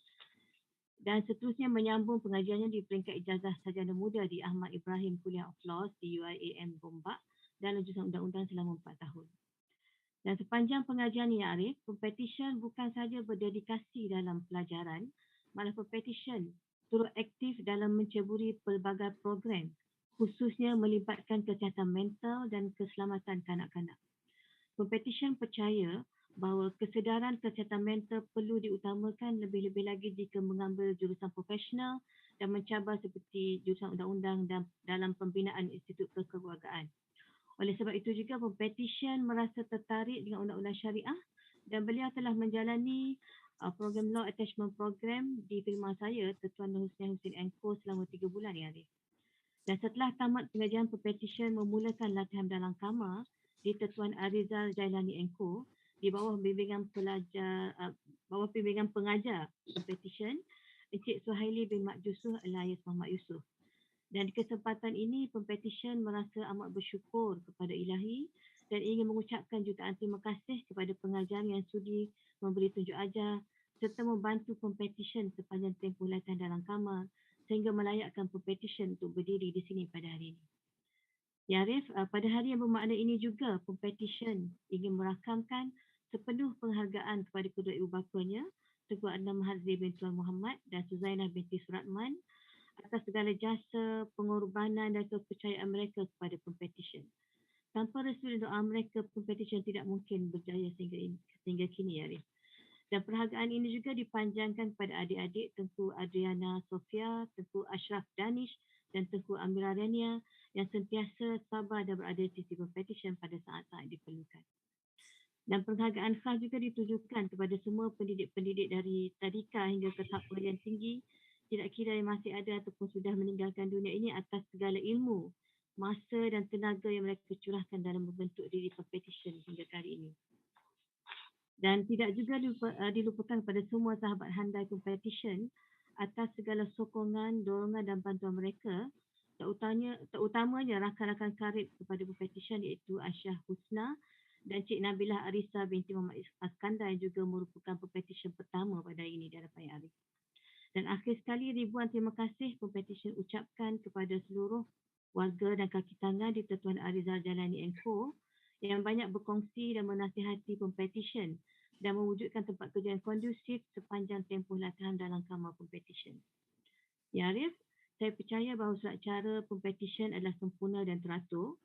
[SPEAKER 15] dan seterusnya menyambung pengajiannya di peringkat ijazah sarjana muda di Ahmad Ibrahim Kuliah of Laws di UiAM Gombak dalam jurusan undang-undang selama 4 tahun. Dan sepanjang pengajian Ya Arif, Pempetisyen bukan sahaja berdedikasi dalam pelajaran, malah Pempetisyen turut aktif dalam menceburi pelbagai program, khususnya melibatkan kesihatan mental dan keselamatan kanak-kanak. Pempetisyen percaya bahawa kesedaran kesihatan mental perlu diutamakan lebih-lebih lagi jika mengambil jurusan profesional dan mencabar seperti jurusan undang-undang dan dalam pembinaan institut kekeluargaan. Oleh sebab itu juga Pempetisyen merasa tertarik dengan undang-undang syariah dan beliau telah menjalani program Law Attachment Program di firma saya, Tuan Hussein Co selama 3 bulan Ya Arif. Dan setelah tamat pengajian, Pempetisyen memulakan latihan dalam kamar di Tuan Arizal Jailani Co di bawah bimbingan pengajar Pempetisyen Encik Suhaili bin Mak Yusof alias Muhammad Yusof. Dan di kesempatan ini, Pempetisyen merasa amat bersyukur kepada Ilahi dan ingin mengucapkan jutaan terima kasih kepada pengajar yang sudi memberi tunjuk ajar serta membantu Pempetisyen sepanjang tempoh latihan dalam kamar sehingga melayakkan Pempetisyen untuk berdiri di sini pada hari ini. Ya Arif, pada hari yang bermakna ini juga Pempetisyen ingin merakamkan sepenuh penghargaan kepada kedua ibu bapanya, Tengku Adnan Mahathir bin Tuan Muhammad dan Suzainah binti Suratman atas segala jasa, pengorbanan dan kepercayaan mereka kepada Pempetisyen. Tanpa restu dan doa mereka, Pempetisyen tidak mungkin berjaya sehingga kini Ya Arif. Dan perhargaan ini juga dipanjangkan kepada adik-adik Tengku Adriana Sofia, Tengku Ashraf Danish dan Tengku Amira Rania yang sentiasa sabar dan berada di sisi Pempetisyen pada saat-saat diperlukan. Dan penghargaan khas juga ditujukan kepada semua pendidik-pendidik dari tadika hingga ke tahap perguruan tinggi, tidak kira yang masih ada ataupun sudah meninggalkan dunia ini atas segala ilmu, masa dan tenaga yang mereka curahkan dalam membentuk diri Pempetisyen hingga kali ini. Dan tidak juga dilupakan kepada semua sahabat handai Pempetisyen atas segala sokongan, dorongan dan bantuan mereka, terutamanya rakan-rakan karib kepada Pempetisyen iaitu Aisyah Husna dan Cik Nabilah Arisa binti Muhammad Askandar yang juga merupakan Pempetisyen pertama pada hari ini di hadapan Ya Arif. Dan akhir sekali, ribuan terima kasih Pempetisyen ucapkan kepada seluruh warga dan kaki tangan di Tuan Arizal Jalani Co yang banyak berkongsi dan menasihati Pempetisyen dan mewujudkan tempat kerja yang kondusif sepanjang tempoh latihan dalam kamar Pempetisyen. Ya Arif, saya percaya bahawa surat cara Pempetisyen adalah sempurna dan teratur.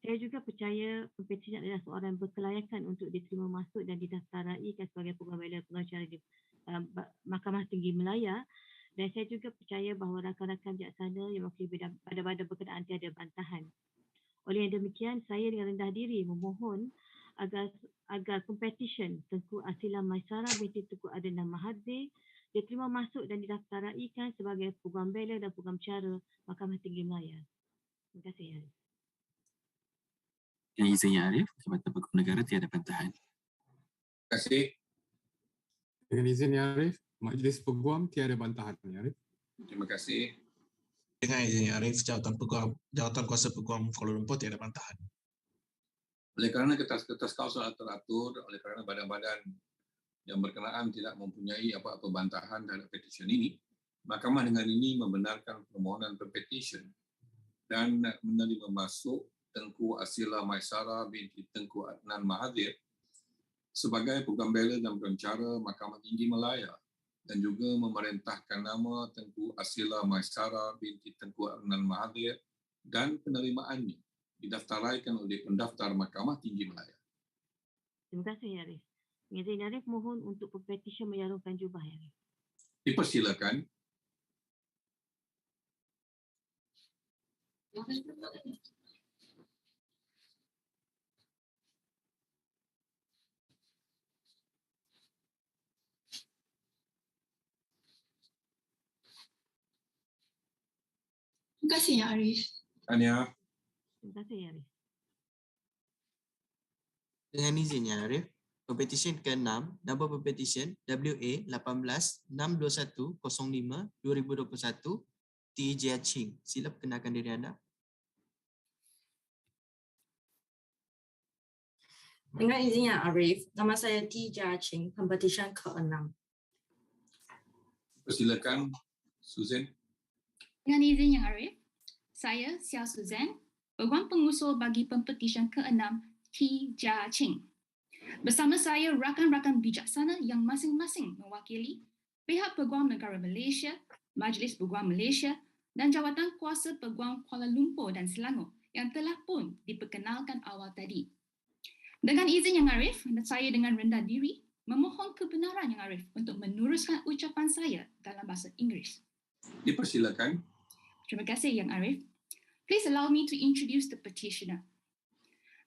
[SPEAKER 15] Saya juga percaya Pempetisyen adalah seorang yang berkelayakan untuk diterima masuk dan didaftaraikan sebagai Peguam Bela pengacara di Mahkamah Tinggi Malaya. Dan saya juga percaya bahawa rakan-rakan bijaksana yang mewakili badan-badan berkenaan tiada bantahan. Oleh yang demikian, saya dengan rendah diri memohon agar Pempetisyen Tengku Asila Maisara binti Tengku Adnan Mahathir diterima masuk dan didaftaraikan sebagai Peguam Bela dan Peguam Cara Mahkamah Tinggi Malaya. Terima kasih Ya Arif.
[SPEAKER 5] Dengan izin Ya Arif, Jabatan Peguam Negara tiada bantahan.
[SPEAKER 3] Terima kasih.
[SPEAKER 6] Dengan izin Ya Arif, Majlis Peguam tiada bantahan Ya Arif.
[SPEAKER 3] Terima kasih.
[SPEAKER 7] Dengan izin Yang Arif, jawatan kuasa Peguam Kuala Lumpur tiada bantahan.
[SPEAKER 3] Oleh kerana kertas-kertas kausa teratur, oleh kerana badan-badan yang berkenaan tidak mempunyai apa-apa bantahan terhadap petisyen ini, Mahkamah dengan ini membenarkan permohonan Pempetisyen dan menerima Masuk Tengku Asila Maisara binti Tengku Adnan Mahathir sebagai Peguam Bela dan Peguam Cara Mahkamah Tinggi Malaya dan juga memerintahkan nama Tengku Asila Maisara binti Tengku Adnan Mahathir dan penerimaannya didaftaraikan oleh pendaftar Mahkamah Tinggi Malaya.
[SPEAKER 15] Terima kasih Ya Arif. Dengan izin Ya Arif, mohon untuk Pempetisyen menyalurkan jubah Ya Arif.
[SPEAKER 3] Dipersilakan.
[SPEAKER 14] Terima kasih Ya Arif.
[SPEAKER 3] Tanya.
[SPEAKER 15] Terima kasih Ya Arif.
[SPEAKER 1] Dengan izin Ya Arif, Pempetisyen ke-6, nama Pempetisyen WA 18-621-05-2021 T. Jia Ching. Sila perkenalkan diri anda.
[SPEAKER 8] Dengan izin Yang Arif, nama saya T. Jia Ching, Pempetisyen ke-6.
[SPEAKER 3] Persilakan, Susan.
[SPEAKER 2] Dengan izin Yang Arif, saya Sia Suzan, Peguam Pengusul bagi Pempetisyen ke-6 T. Jia Ching. Bersama saya rakan-rakan bijaksana yang masing-masing mewakili pihak Peguam Negara Malaysia, Majlis Peguam Malaysia dan Jawatan Kuasa Peguam Kuala Lumpur dan Selangor yang telah pun diperkenalkan awal tadi. Dengan izin Yang Arif, saya dengan rendah diri memohon kebenaran Yang Arif untuk meneruskan ucapan saya dalam bahasa Inggeris.
[SPEAKER 3] Dipersilakan.
[SPEAKER 2] Terima kasih Yang Arif. Please allow me to introduce the petitioner.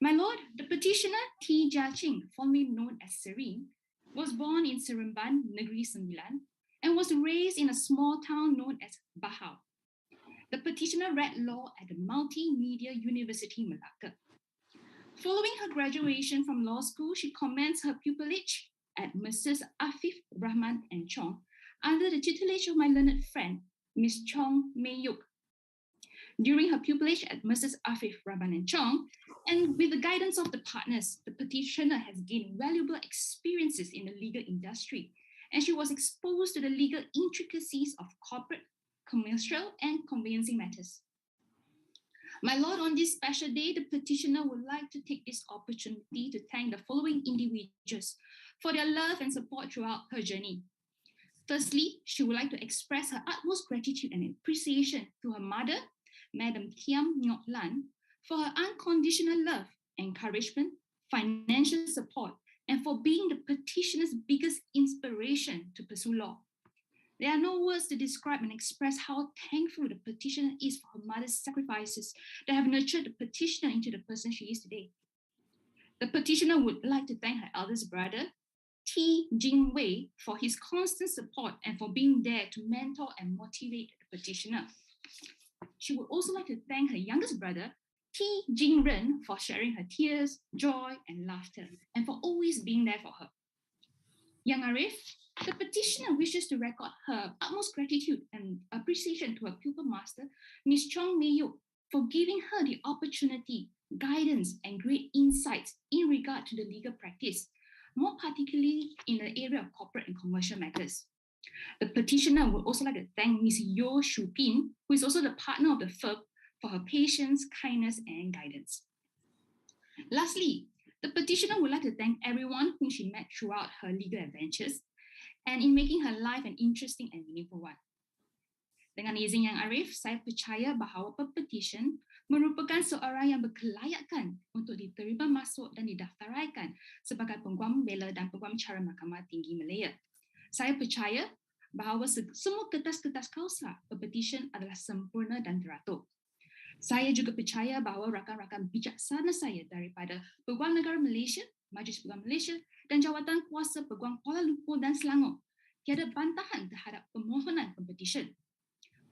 [SPEAKER 2] My Lord, the petitioner T. Jia Ching, formerly known as Serene, was born in Seremban, Negeri Sembilan, and was raised in a small town known as Bahau. The petitioner read law at the Multimedia University, Malacca. Following her graduation from law school, she commenced her pupillage at Messrs. Afif Rahman and Chong under the tutelage of my learned friend, Miss Chong Mei Yuk. During her pupillage at Messrs. Afif Rahman and Chong, and with the guidance of the partners, the petitioner has gained valuable experiences in the legal industry, and she was exposed to the legal intricacies of corporate, commercial, and conveyancing matters. My Lord, on this special day, the petitioner would like to take this opportunity to thank the following individuals for their love and support throughout her journey. Firstly, she would like to express her utmost gratitude and appreciation to her mother, Madam Thiam Nyok Lan, for her unconditional love, encouragement, financial support, and for being the petitioner's biggest inspiration to pursue law. There are no words to describe and express how thankful the petitioner is for her mother's sacrifices that have nurtured the petitioner into the person she is today. The petitioner would like to thank her eldest brother, T. Jing Wei, for his constant support and for being there to mentor and motivate the petitioner. She would also like to thank her youngest brother, T. Jing Ren, for sharing her tears, joy, and laughter, and for always being there for her. Yang Arif, the petitioner wishes to record her utmost gratitude and appreciation to her pupil master, Miss Chong Mei Yuk, for giving her the opportunity, guidance, and great insights in regard to the legal practice, more particularly in the area of corporate and commercial matters. The petitioner would also like to thank Ms. Yo Shu Pin, who is also the partner of the firm, for her patience, kindness, and guidance. Lastly, the petitioner would like to thank everyone whom she met throughout her legal adventures and in making her life an interesting and meaningful one. Dengan izin Yang Arif, saya percaya bahawa pempetisyen merupakan seorang yang berkelayakan untuk diterima masuk dan didaftaraikan sebagai Peguam Bela dan Peguam Cara Mahkamah Tinggi Malaya. Saya percaya bahawa semua kertas-kertas kausa pempetisyen adalah sempurna dan teratur. Saya juga percaya bahawa rakan-rakan bijaksana saya daripada Peguam Negara Malaysia, Majlis Peguam Malaysia dan Jawatan Kuasa Peguam Kuala Lumpur dan Selangor tiada bantahan terhadap permohonan pempetisyen.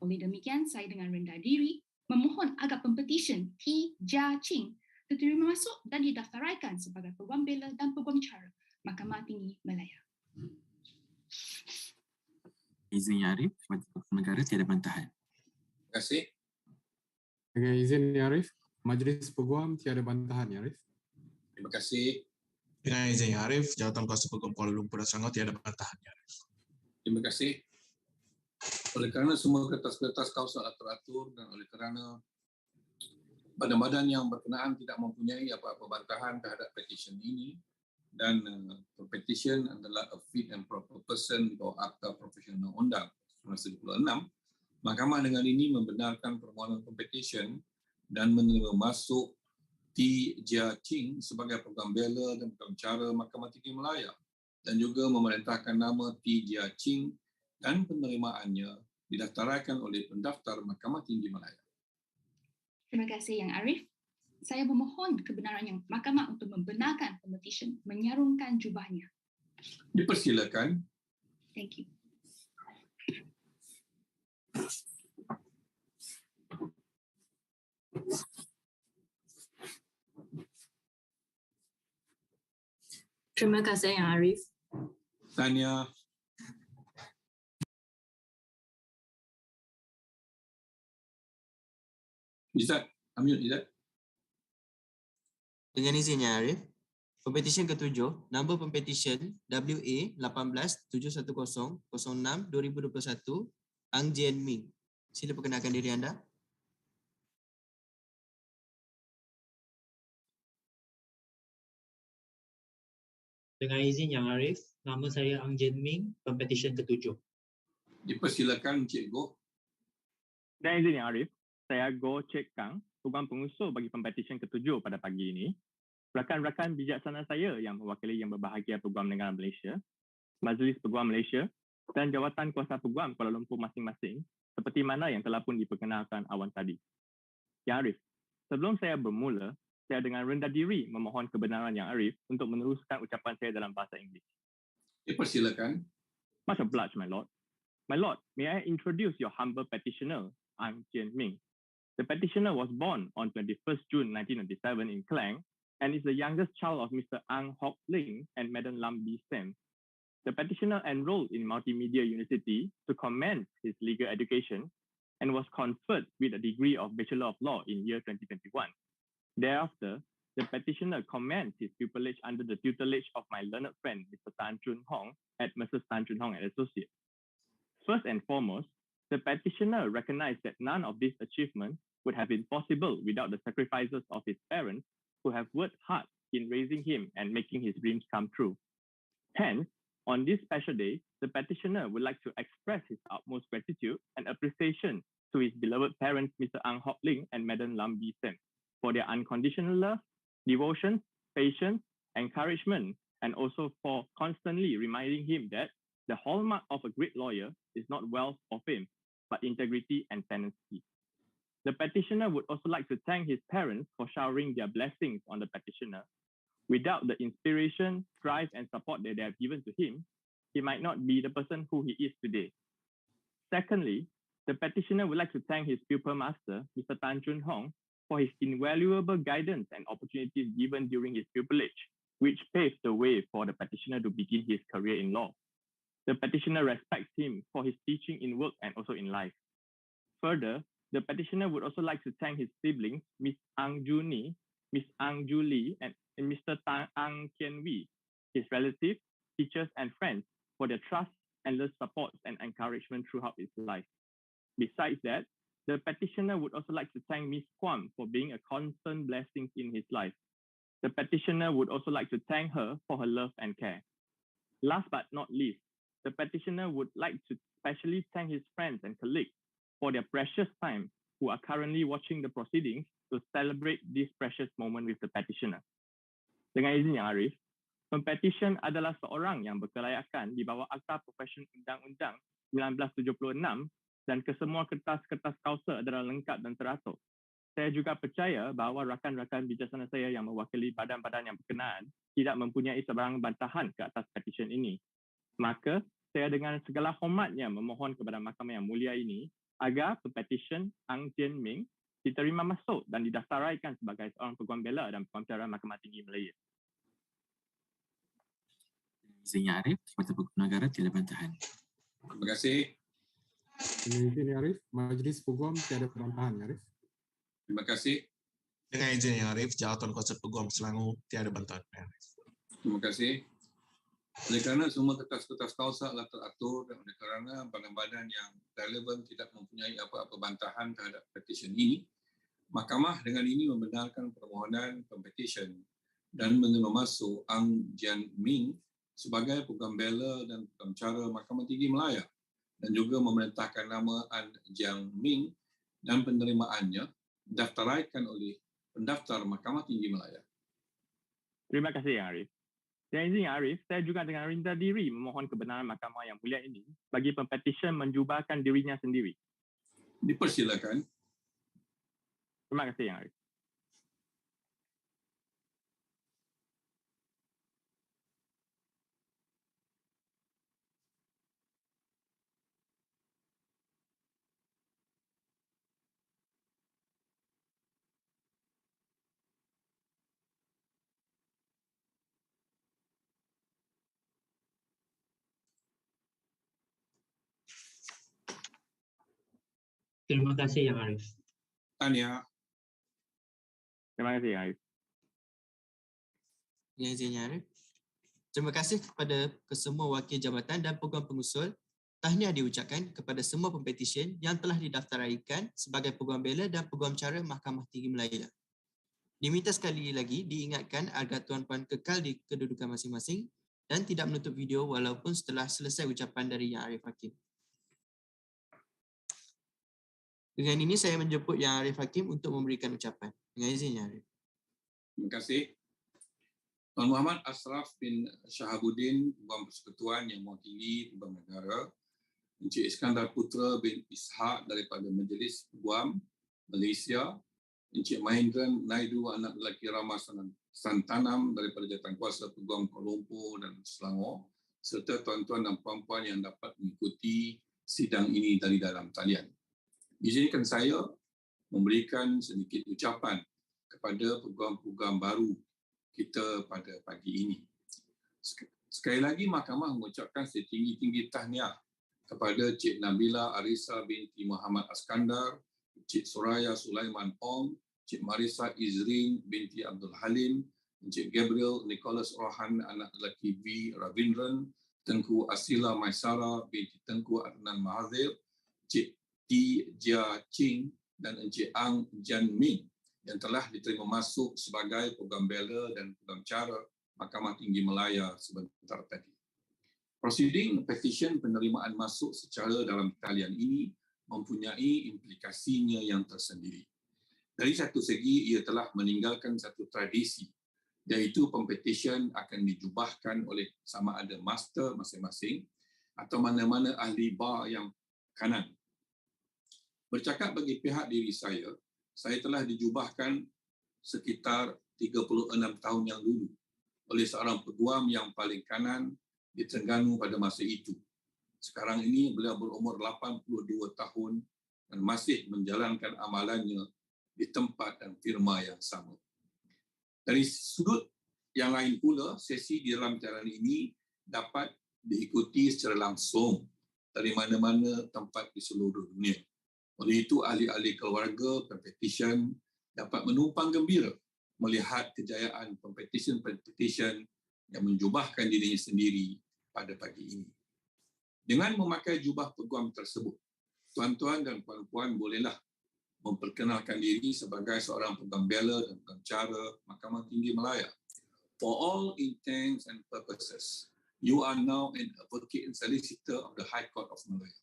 [SPEAKER 2] Oleh demikian, saya dengan rendah diri memohon agar pempetisyen T. Jia Ching diterima masuk dan didaftaraikan sebagai Peguam Bela dan Peguam Cara Mahkamah Tinggi Malaya.
[SPEAKER 5] Izin Yang Arif, Jabatan Peguam Negara tiada bantahan.
[SPEAKER 3] Terima kasih.
[SPEAKER 6] Dengan izin Yang Arif, Majlis Peguam tiada bantahan Yang Arif.
[SPEAKER 3] Terima kasih.
[SPEAKER 7] Dengan izin Yang Arif, Jabatan Kuasa Peguam Kuala Lumpur dan Selangor tiada bantahan Yang Arif.
[SPEAKER 3] Terima kasih. Oleh kerana semua kertas-kertas kausa teratur dan oleh kerana badan-badan yang berkenaan tidak mempunyai apa-apa bantahan terhadap petisyen ini dan Pempetisyen adalah a fit and proper person di bawah Akta Profesional Undang 1976, Mahkamah dengan ini membenarkan permohonan Pempetisyen dan menerima Masuk T. Jia Ching sebagai Peguam Bela dan Peguam Cara Mahkamah Tinggi Malaya dan juga memerintahkan nama T. Jia Ching dan penerimaannya didaftaraikan oleh pendaftar Mahkamah Tinggi Malaya.
[SPEAKER 2] Terima kasih Yang Arif. Saya memohon kebenaran yang mahkamah untuk membenarkan Pempetisyen menyarungkan jubahnya.
[SPEAKER 3] Dipersilakan.
[SPEAKER 2] Thank you.
[SPEAKER 16] Terima kasih Yang Arif.
[SPEAKER 3] Tanya. Izzat, unmute Izzat.
[SPEAKER 1] Dengan izin Yang Arif, Pempetisyen ke-7, nombor Pempetisyen WA18-710-06-2021, Ang Jian Ming. Sila perkenalkan diri anda.
[SPEAKER 17] Dengan izin Yang Arif, nama saya Ang Jian Ming, Pempetisyen ke-7.
[SPEAKER 3] Dipersilakan Encik Goh.
[SPEAKER 18] Dengan izin Yang Arif, saya Goh Cik Kang, Peguam Pengusul bagi Pempetisyen ke-7 pada pagi ini. Rakan-rakan bijaksana saya yang mewakili yang berbahagia Peguam Negara Malaysia, Majlis Peguam Malaysia dan Jawatan Kuasa Peguam Kuala Lumpur masing-masing seperti mana yang telah pun diperkenalkan awan tadi. Yang Arif, sebelum saya bermula, saya dengan rendah diri memohon kebenaran Yang Arif untuk meneruskan ucapan saya dalam bahasa Inggeris.
[SPEAKER 3] Dipersilakan.
[SPEAKER 18] Much obliged, my lord. My lord, may I introduce your humble petitioner, Ang Jian Ming. The petitioner was born on 21st June 1997 in Klang and is the youngest child of Mr. Ang Hock Ling and Madam Lam Bi Sem. The petitioner enrolled in Multimedia University to commence his legal education and was conferred with a degree of Bachelor of Law in year 2021. Thereafter, the petitioner commenced his pupillage under the tutelage of my learned friend, Mr. Tan Chun Hong, at Mrs. Tan Chun Hong and Associates. First and foremost, the petitioner recognized that none of these achievements would have been possible without the sacrifices of his parents, who have worked hard in raising him and making his dreams come true. Hence, on this special day, the petitioner would like to express his utmost gratitude and appreciation to his beloved parents, Mr. Ang Hock Ling and Madam Lam Bi Sem, for their unconditional love, devotion, patience, encouragement, and also for constantly reminding him that the hallmark of a great lawyer is not wealth or fame, but integrity and tenacity. The petitioner would also like to thank his parents for showering their blessings on the petitioner. Without the inspiration, drive, and support that they have given to him, he might not be the person who he is today. Secondly, the petitioner would like to thank his pupil master, Mr. Tan Chun Hong, for his invaluable guidance and opportunities given during his pupillage, which paved the way for the petitioner to begin his career in law. The petitioner respects him for his teaching in work and also in life. Further, the petitioner would also like to thank his siblings, Miss Ang Juni, Miss Ang Julie, and Mr. Tang Ang Kian Wee, his relatives, teachers, and friends for their trust, endless support, and encouragement throughout his life. Besides that, the petitioner would also like to thank Miss Kwam for being a constant blessing in his life. The petitioner would also like to thank her for her love and care. Last but not least, the petitioner would like to specially thank his friends and colleagues for their precious time who are currently watching the proceedings to celebrate this precious moment with the petitioner. Dengan izin Yang Arif, Pempetisyen adalah seorang yang berkelayakan di bawah Akta Profesional Undang-Undang 1976 dan kesemua kertas-kertas kausa adalah lengkap dan teratur. Saya juga percaya bahawa rakan-rakan bijaksana saya yang mewakili badan-badan yang berkenaan tidak mempunyai sebarang bantahan ke atas petisyen ini. Maka, saya dengan segala hormatnya memohon kepada Mahkamah yang mulia ini agar Pempetisyen Ang Jian Ming diterima masuk dan didaftaraikan sebagai seorang Peguam Bela dan Peguam Cara Mahkamah Tinggi Malaya.
[SPEAKER 5] izin Yang Arif, Jabatan Peguam Negara tiada bantahan.
[SPEAKER 3] Terima kasih.
[SPEAKER 6] Dengan izin Yang Arif, Majlis Peguam tiada bantahan Yang Arif.
[SPEAKER 3] Terima kasih.
[SPEAKER 7] Dengan izin Yang Arif, Jawatan Kuasa Peguam Selangor tiada bantahan. Yang Arif.
[SPEAKER 3] Terima kasih. Oleh kerana semua kertas-kertas kausa telah teratur dan oleh kerana badan-badan yang relevan tidak mempunyai apa-apa bantahan terhadap petisyen ini, Mahkamah dengan ini membenarkan permohonan Pempetisyen dan menerima Masuk Ang Jian Ming sebagai Peguam Bela dan Peguam Cara Mahkamah Tinggi Malaya dan juga memerintahkan nama An Jian Ming dan penerimaannya didaftaraikan oleh pendaftar Mahkamah Tinggi Malaya.
[SPEAKER 18] Terima kasih Yang Arif. Dengan izin Yang Arif, saya juga dengan rendah diri memohon kebenaran Mahkamah yang mulia ini bagi Pempetisyen menjubahkan dirinya sendiri.
[SPEAKER 3] Dipersilakan.
[SPEAKER 18] Terima kasih Yang Arif.
[SPEAKER 17] Terima kasih Yang Arif.
[SPEAKER 3] Tanya.
[SPEAKER 18] Terima kasih Yang Arif.
[SPEAKER 1] Yang izin Yang Arif. Terima kasih kepada kesemua wakil jabatan dan peguam pengusul. Tahniah diucapkan kepada semua pempetisyen yang telah didaftaraikan sebagai Peguam Bela dan Peguam Cara Mahkamah Tinggi Malaya. Diminta sekali lagi diingatkan agar tuan-puan kekal di kedudukan masing-masing dan tidak menutup video walaupun setelah selesai ucapan dari Yang Arif Hakim. Dengan ini saya menjemput Yang Arif Hakim untuk memberikan ucapan. Dengan izin Yang Arif.
[SPEAKER 3] Terima kasih. Tuan Muhammad Ashraf bin Shahabuddin, Peguam Persekutuan yang mewakili Peguam Negara, Encik Iskandar Putra bin Ishaq daripada Majlis Peguam Malaysia, Encik Mahendran Naidu anak lelaki Rama Santanam daripada Jawatan Kuasa Peguam Kuala Lumpur dan Selangor, serta tuan-tuan dan puan-puan yang dapat mengikuti sidang ini dari dalam talian. Izinkan saya memberikan sedikit ucapan kepada peguam-peguam baru kita pada pagi ini. Sekali lagi Mahkamah mengucapkan setinggi-tinggi tahniah kepada Cik Nabila Arisa binti Muhammad Askandar, Cik Soraya Sulaiman Ong, Cik Marisa Izrin binti Abdul Halim, Cik Gabriel Nicholas Rohan anak lelaki V. Ravindran, Tengku Asila Maisara binti Tengku Adnan Mahazir, Cik T. Jia Ching dan Encik Ang Jian Ming yang telah diterima masuk sebagai Peguam Bela dan Peguam Cara Mahkamah Tinggi Malaya sebentar tadi. Prosiding petisyen penerimaan masuk secara dalam talian ini mempunyai implikasinya yang tersendiri. Dari satu segi, ia telah meninggalkan satu tradisi, iaitu pempetisyen akan dijubahkan oleh sama ada master masing-masing atau mana-mana ahli bar yang kanan. Bercakap bagi pihak diri saya telah dijubahkan sekitar 36 tahun yang dulu oleh seorang peguam yang paling kanan di Terengganu pada masa itu. Sekarang ini beliau berumur 82 tahun dan masih menjalankan amalannya di tempat dan firma yang sama. Dari sudut yang lain pula, sesi di dalam acara ini dapat diikuti secara langsung dari mana-mana tempat di seluruh dunia. Oleh itu, ahli-ahli keluarga pempetisyen dapat menumpang gembira melihat kejayaan pempetisyen yang menjubahkan dirinya sendiri pada pagi ini. Dengan memakai jubah peguam tersebut, tuan-tuan dan puan-puan bolehlah memperkenalkan diri sebagai seorang peguam bela dan peguam cara Mahkamah Tinggi Malaya. For all intents and purposes, you are now an advocate and solicitor of the High Court of Malaya.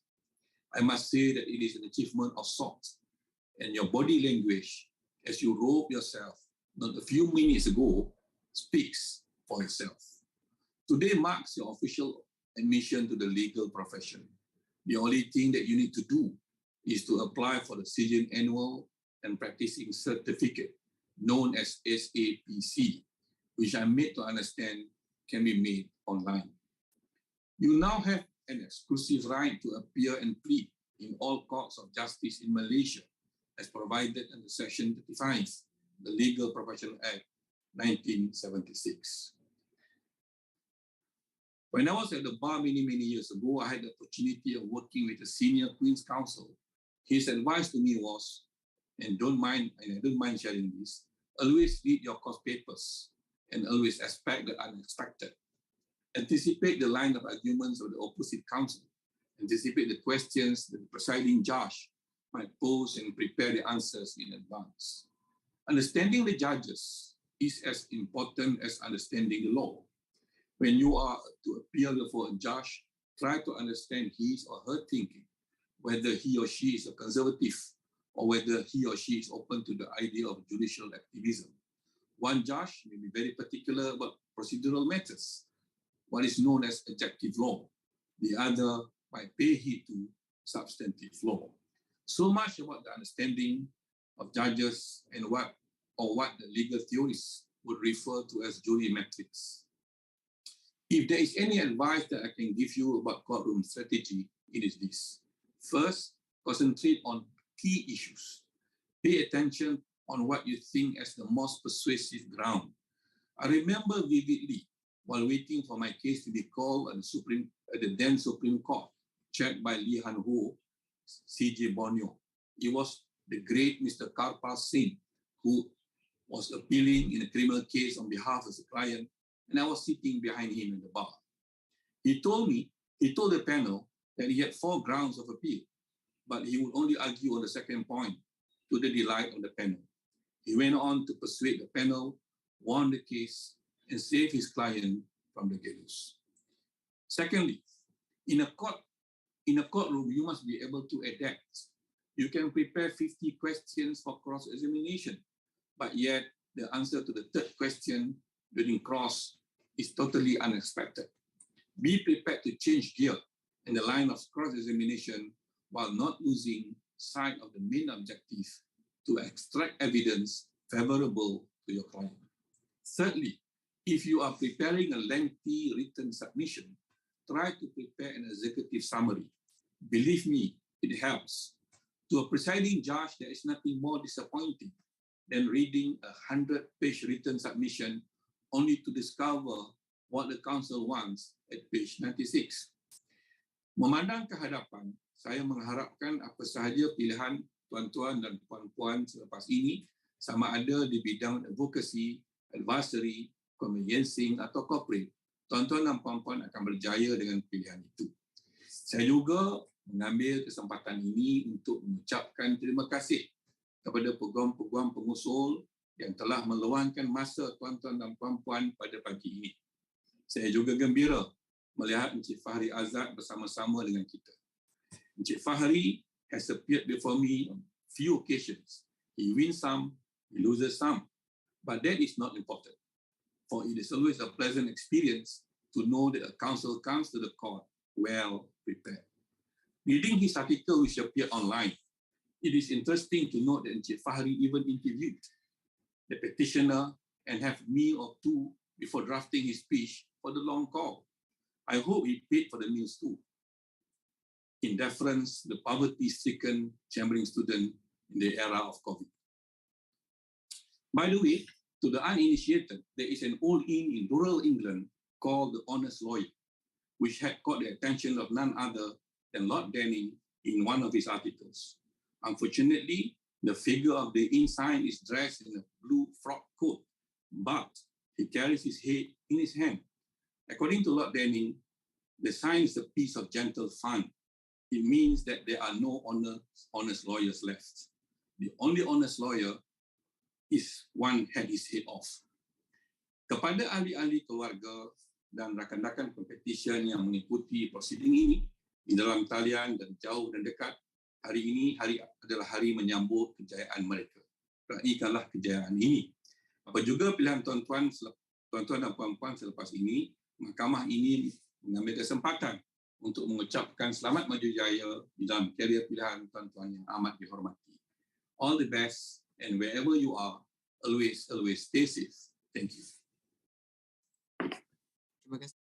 [SPEAKER 3] I must say that it is an achievement of sorts, and your body language as you robe yourself not a few minutes ago speaks for itself. Today marks your official admission to the legal profession. The only thing that you need to do is to apply for the Sidang Annual and Practicing Certificate, known as SAPC, which I'm made to understand can be made online. You now have an exclusive right to appear and plead in all courts of justice in Malaysia, as provided under Section 35, the Legal Professional Act 1976. When I was at the bar many years ago, I had the opportunity of working with a senior Queen's Counsel. His advice to me was, and I don't mind sharing this, always read your court papers and always expect the unexpected. Anticipate the line of arguments of the opposite counsel. Anticipate the questions that the presiding judge might pose and prepare the answers in advance. Understanding the judges is as important as understanding the law. When you are to appear before a judge, try to understand his or her thinking, whether he or she is a conservative or whether he or she is open to the idea of judicial activism. One judge may be very particular about procedural matters, what is known as adjective law. The other might pay heed to substantive law. So much about the understanding of judges and what the legal theorists would refer to as jury metrics. If there is any advice that I can give you about courtroom strategy, it is this. First, concentrate on key issues. Pay attention on what you think as the most persuasive ground. I remember vividly while waiting for my case to be called at the then Supreme Court, chaired by Lee Han Ho, C.J. Borneo. It was the great Mr. Karpal Singh who was appealing in a criminal case on behalf of the client, and I was sitting behind him in the bar. He told the panel that he had 4 grounds of appeal, but he would only argue on the second point to the delight of the panel. He went on to persuade the panel, won the case, and save his client from the gallows. Secondly, in a courtroom, you must be able to adapt. You can prepare 50 questions for cross-examination, but yet the answer to the third question during cross is totally unexpected. Be prepared to change gear in the line of cross-examination while not losing sight of the main objective to extract evidence favorable to your client. Thirdly, if you are preparing a lengthy written submission, try to prepare an executive summary. Believe me, it helps. To a presiding judge, there is nothing more disappointing than reading a 100-page written submission only to discover what the counsel wants at page 96. Memandang ke hadapan, saya mengharapkan apa sahaja pilihan tuan-tuan dan puan-puan selepas ini, sama ada di bidang advokasi, advisory, conveyancing atau corporate, tuan-tuan dan puan-puan akan berjaya dengan pilihan itu. Saya juga mengambil kesempatan ini untuk mengucapkan terima kasih kepada peguam-peguam pengusul yang telah meluangkan masa tuan-tuan dan puan-puan pada pagi ini. Saya juga gembira melihat Encik Fahri Azad bersama-sama dengan kita. Encik Fahri has appeared before me on few occasions. He wins some, he loses some, but that is not important. For it is always a pleasant experience to know that a counsel comes to the court well prepared. Reading his article which appeared online, it is interesting to note that Encik Fahri even interviewed the petitioner and have a meal or two before drafting his speech for the long call. I hope he paid for the meals too. In deference to the poverty-stricken chambering student in the era of COVID. By the way, to the uninitiated, there is an old inn in rural England called the Honest Lawyer, which had caught the attention of none other than Lord Denning in one of his articles. Unfortunately, the figure of the inn sign is dressed in a blue frock coat, but he carries his head in his hand. According to Lord Denning, the sign is a piece of gentle fun. It means that there are no honest lawyers left. The only honest lawyer is one had his head off. Kepada ahli-ahli keluarga dan rakan-rakan Pempetisyen yang mengikuti prosiding ini di dalam talian dan jauh dan dekat, hari ini adalah hari menyambut kejayaan mereka. Raikanlah kejayaan ini. Apa juga pilihan tuan-tuan dan puan-puan selepas ini, mahkamah ini mengambil kesempatan untuk mengucapkan selamat maju jaya di dalam karier pilihan tuan-tuan yang amat dihormati. All the best, and wherever you are, always stay safe. Thank you.
[SPEAKER 1] Terima kasih.